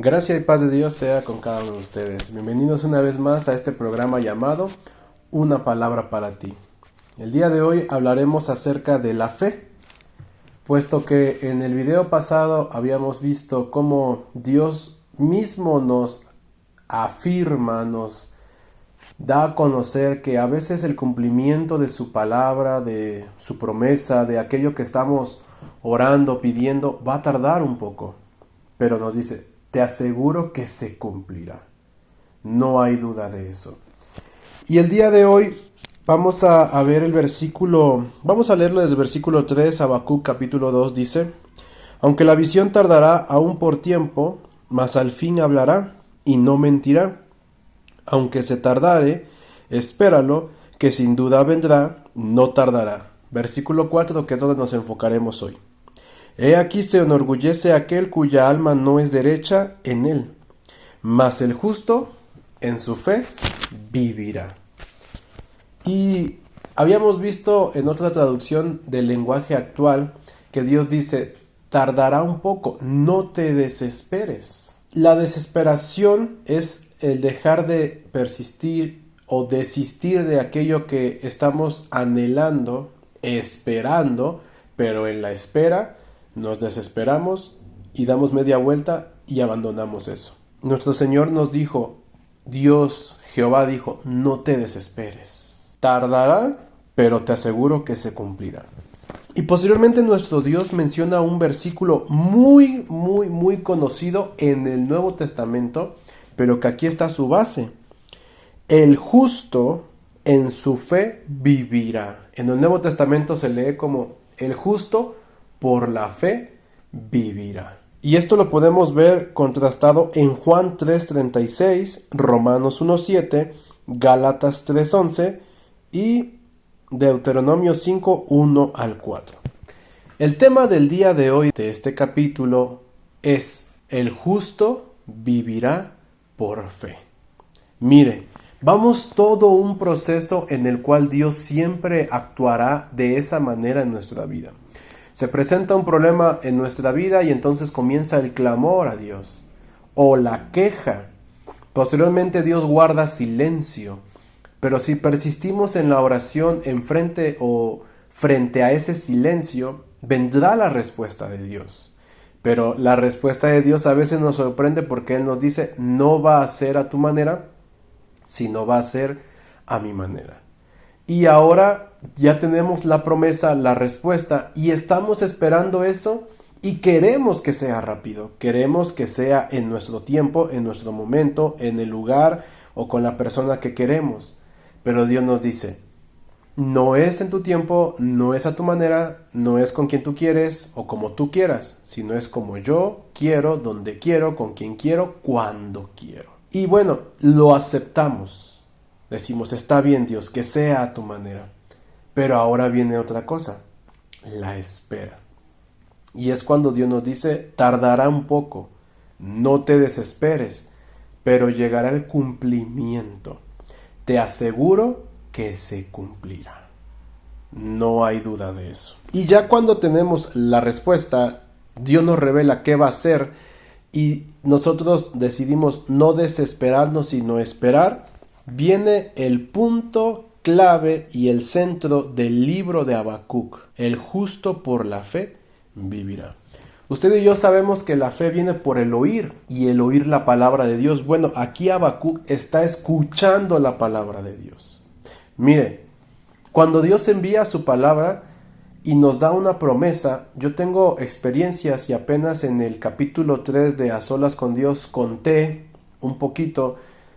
Gracia y paz de Dios sea con cada uno de ustedes. Bienvenidos una vez más a este programa llamado Una palabra para ti. El día de hoy hablaremos acerca de la fe, puesto que en el video pasado habíamos visto cómo Dios mismo nos afirma, nos da a conocer que a veces el cumplimiento de su palabra, de su promesa, de aquello que estamos orando, pidiendo, va a tardar un poco. Pero nos dice, te aseguro que se cumplirá. No hay duda de eso. Y el día de hoy vamos a ver el versículo, vamos a leerlo desde el versículo 3, Habacuc capítulo 2 dice, aunque la visión tardará aún por tiempo, mas al fin hablará y no mentirá. Aunque se tardare, espéralo, que sin duda vendrá, no tardará. Versículo 4, que es donde nos enfocaremos hoy. He aquí se enorgullece aquel cuya alma no es derecha en él, mas el justo en su fe vivirá. Y habíamos visto en otra traducción del lenguaje actual que Dios dice, tardará un poco, no te desesperes. La desesperación es el dejar de persistir o desistir de aquello que estamos anhelando, esperando, pero en la espera nos desesperamos y damos media vuelta y abandonamos eso. Nuestro Señor nos dijo, Dios, Jehová dijo, no te desesperes. Tardará, pero te aseguro que se cumplirá. Y posteriormente nuestro Dios menciona un versículo muy conocido en el Nuevo Testamento, pero que aquí está su base. El justo en su fe vivirá. En el Nuevo Testamento se lee como el justo por la fe vivirá. Y esto lo podemos ver contrastado en Juan 3:36, Romanos 1:7, Gálatas 3:11 y Deuteronomio 5:1 al 4. El tema del día de hoy de este capítulo es el justo vivirá por fe. Mire, vamos todo un proceso en el cual Dios siempre actuará de esa manera en nuestra vida. Se presenta un problema en nuestra vida y entonces comienza el clamor a Dios o la queja. Posteriormente Dios guarda silencio, pero si persistimos en la oración frente a ese silencio, vendrá la respuesta de Dios. Pero la respuesta de Dios a veces nos sorprende porque Él nos dice, no va a ser a tu manera, sino va a ser a mi manera. Y ahora ya tenemos la promesa, la respuesta, y estamos esperando eso y queremos que sea rápido. Queremos que sea en nuestro tiempo, en nuestro momento, en el lugar o con la persona que queremos. Pero Dios nos dice, no es en tu tiempo, no es a tu manera, no es con quien tú quieres o como tú quieras, sino es como yo quiero, donde quiero, con quien quiero, cuando quiero. Y bueno, lo aceptamos. Decimos, está bien Dios, que sea a tu manera. Pero ahora viene otra cosa, la espera. Y es cuando Dios nos dice, tardará un poco, no te desesperes, pero llegará el cumplimiento. Te aseguro que se cumplirá. No hay duda de eso. Y ya cuando tenemos la respuesta, Dios nos revela qué va a hacer y nosotros decidimos no desesperarnos, sino esperar. Viene el punto clave y el centro del libro de Habacuc. El justo por la fe vivirá. Usted y yo sabemos que la fe viene por el oír y el oír la palabra de Dios. Bueno, aquí Habacuc está escuchando la palabra de Dios. Mire, cuando Dios envía su palabra y nos da una promesa, yo tengo experiencias y apenas en el capítulo 3 de A Solas con Dios conté un poquito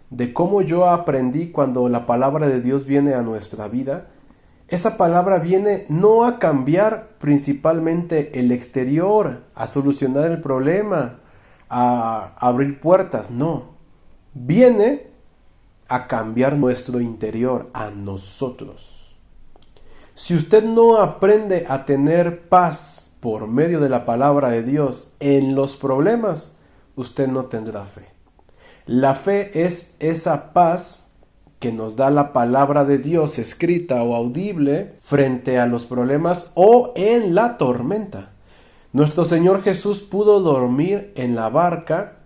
de cómo yo aprendí cuando la palabra de Dios viene a nuestra vida. Esa palabra viene no a cambiar principalmente el exterior, a solucionar el problema, a abrir puertas, no. Viene a cambiar nuestro interior, a nosotros. Si usted no aprende a tener paz por medio de la palabra de Dios en los problemas, usted no tendrá fe. La fe es esa paz que nos da la palabra de Dios escrita o audible frente a los problemas o en la tormenta. Nuestro Señor Jesús pudo dormir en la barca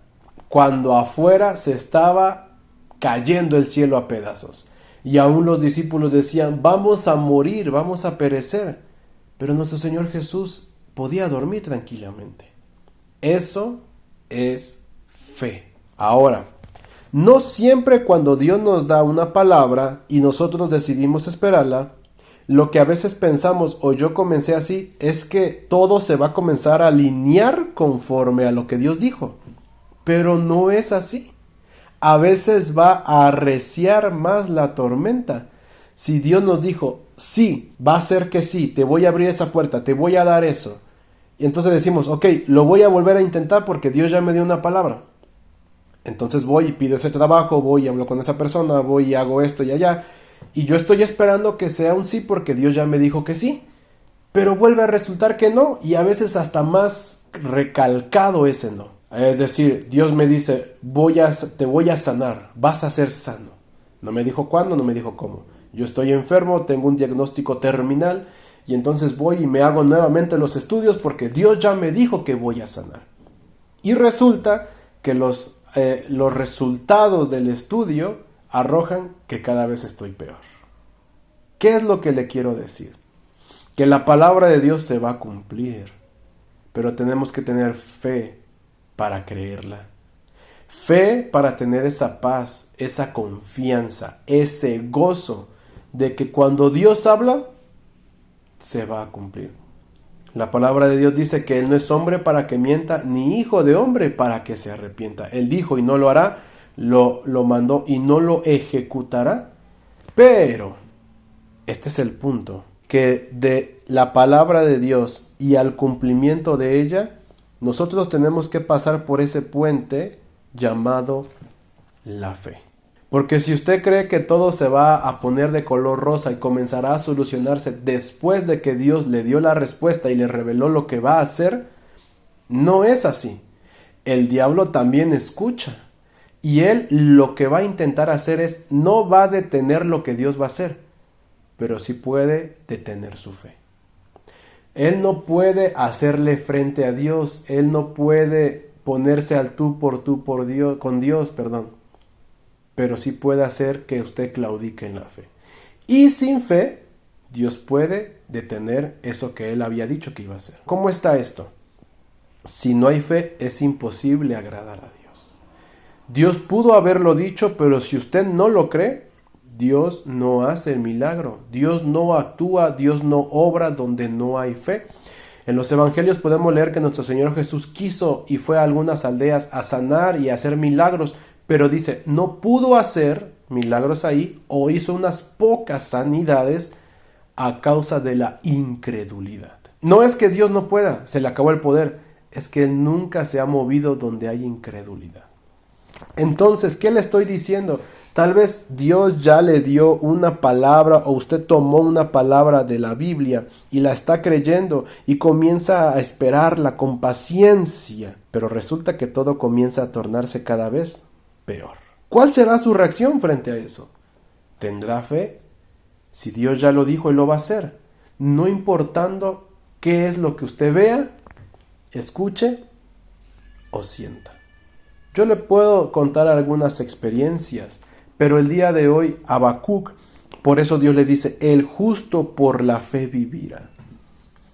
cuando afuera se estaba cayendo el cielo a pedazos. Y aún los discípulos decían, vamos a morir, vamos a perecer. Pero nuestro Señor Jesús podía dormir tranquilamente. Eso es fe. Ahora, no siempre cuando Dios nos da una palabra y nosotros decidimos esperarla, lo que a veces pensamos, o yo comencé así, es que todo se va a comenzar a alinear conforme a lo que Dios dijo. Pero no es así. A veces va a arreciar más la tormenta. Si Dios nos dijo, sí, va a ser que sí, te voy a abrir esa puerta, te voy a dar eso. Y entonces decimos, ok, lo voy a volver a intentar porque Dios ya me dio una palabra. Entonces voy y pido ese trabajo, voy y hablo con esa persona, voy y hago esto y allá. Y yo estoy esperando que sea un sí porque Dios ya me dijo que sí. Pero vuelve a resultar que no, y a veces hasta más recalcado ese no. Es decir, Dios me dice, te voy a sanar, vas a ser sano. No me dijo cuándo, no me dijo cómo. Yo estoy enfermo, tengo un diagnóstico terminal, y entonces voy y me hago nuevamente los estudios porque Dios ya me dijo que voy a sanar. Y resulta que los resultados del estudio arrojan que cada vez estoy peor. ¿Qué es lo que le quiero decir? Que la palabra de Dios se va a cumplir, pero tenemos que tener fe para creerla. Fe para tener esa paz, esa confianza, ese gozo de que cuando Dios habla, se va a cumplir. La palabra de Dios dice que Él no es hombre para que mienta, ni hijo de hombre para que se arrepienta. Él dijo y no lo hará, lo mandó y no lo ejecutará. Pero, este es el punto, que de la palabra de Dios y al cumplimiento de ella, nosotros tenemos que pasar por ese puente llamado la fe. Porque si usted cree que todo se va a poner de color rosa y comenzará a solucionarse después de que Dios le dio la respuesta y le reveló lo que va a hacer, no es así. El diablo también escucha. Y él lo que va a intentar hacer es, no va a detener lo que Dios va a hacer, pero sí puede detener su fe. Él no puede hacerle frente a Dios, él no puede ponerse al tú por Dios, con Dios, pero sí puede hacer que usted claudique en la fe. Y sin fe, Dios puede detener eso que él había dicho que iba a hacer. ¿Cómo está esto? Si no hay fe, es imposible agradar a Dios. Dios pudo haberlo dicho, pero si usted no lo cree, Dios no hace el milagro. Dios no actúa, Dios no obra donde no hay fe. En los evangelios podemos leer que nuestro Señor Jesús quiso y fue a algunas aldeas a sanar y a hacer milagros, pero dice, no pudo hacer milagros ahí o hizo unas pocas sanidades a causa de la incredulidad. No es que Dios no pueda, se le acabó el poder, es que Él nunca se ha movido donde hay incredulidad. Entonces, ¿qué le estoy diciendo? Tal vez Dios ya le dio una palabra o usted tomó una palabra de la Biblia y la está creyendo y comienza a esperarla con paciencia, pero resulta que todo comienza a tornarse cada vez peor. ¿Cuál será su reacción frente a eso? ¿Tendrá fe? Si Dios ya lo dijo, Él lo va a hacer. No importando qué es lo que usted vea, escuche o sienta. Yo le puedo contar algunas experiencias, pero el día de hoy, Habacuc, por eso Dios le dice, el justo por la fe vivirá.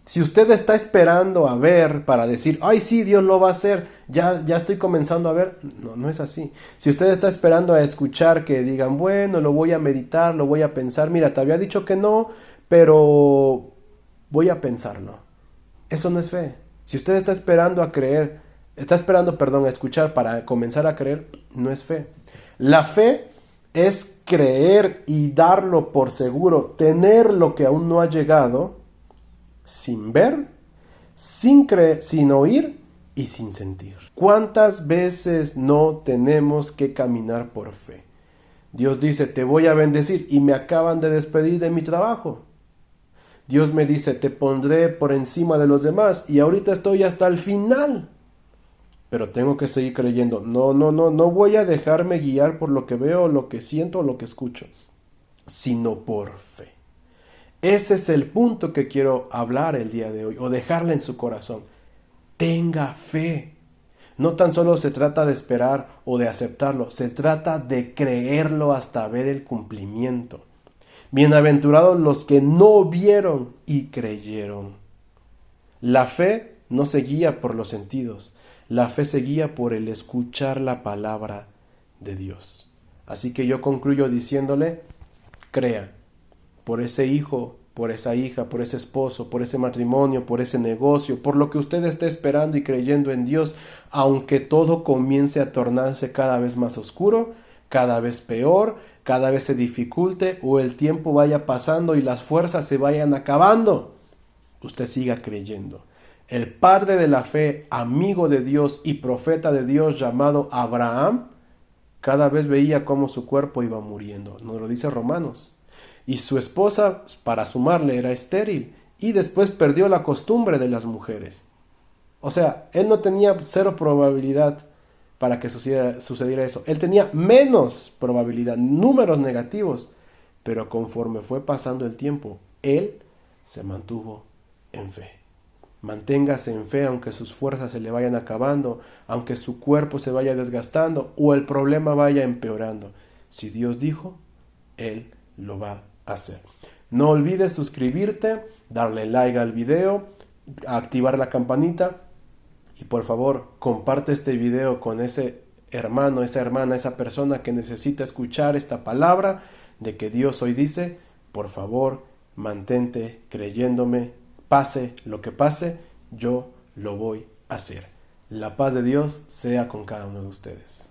Si usted está esperando a ver para decir, ay sí, Dios lo va a hacer, ya estoy comenzando a ver, no es así. Si usted está esperando a escuchar que digan, bueno, lo voy a meditar, lo voy a pensar, mira, te había dicho que no, pero voy a pensarlo. Eso no es fe. Si usted está esperando a escuchar para comenzar a creer, no es fe. La fe es creer y darlo por seguro, tener lo que aún no ha llegado, sin ver, sin creer, sin oír y sin sentir. ¿Cuántas veces no tenemos que caminar por fe? Dios dice, te voy a bendecir y me acaban de despedir de mi trabajo. Dios me dice, te pondré por encima de los demás y ahorita estoy hasta el final. Pero tengo que seguir creyendo. No voy a dejarme guiar por lo que veo, lo que siento o lo que escucho, sino por fe. Ese es el punto que quiero hablar el día de hoy o dejarle en su corazón. Tenga fe. No tan solo se trata de esperar o de aceptarlo, se trata de creerlo hasta ver el cumplimiento. Bienaventurados los que no vieron y creyeron. La fe no se guía por los sentidos, la fe se guía por el escuchar la palabra de Dios. Así que yo concluyo diciéndole, crea por ese hijo, por esa hija, por ese esposo, por ese matrimonio, por ese negocio, por lo que usted esté esperando y creyendo en Dios, aunque todo comience a tornarse cada vez más oscuro, cada vez peor, cada vez se dificulte o el tiempo vaya pasando y las fuerzas se vayan acabando. Usted siga creyendo. El padre de la fe, amigo de Dios y profeta de Dios llamado Abraham, cada vez veía cómo su cuerpo iba muriendo. Nos lo dice Romanos. Y su esposa, para sumarle, era estéril y después perdió la costumbre de las mujeres. O sea, él no tenía cero probabilidad para que sucediera eso. Él tenía menos probabilidad, números negativos. Pero conforme fue pasando el tiempo, él se mantuvo en fe. Manténgase en fe aunque sus fuerzas se le vayan acabando, aunque su cuerpo se vaya desgastando o el problema vaya empeorando. Si Dios dijo, Él lo va a hacer. No olvides suscribirte, darle like al video, activar la campanita y por favor comparte este video con ese hermano, esa hermana, esa persona que necesita escuchar esta palabra de que Dios hoy dice, por favor mantente creyéndome. Pase lo que pase, yo lo voy a hacer. La paz de Dios sea con cada uno de ustedes.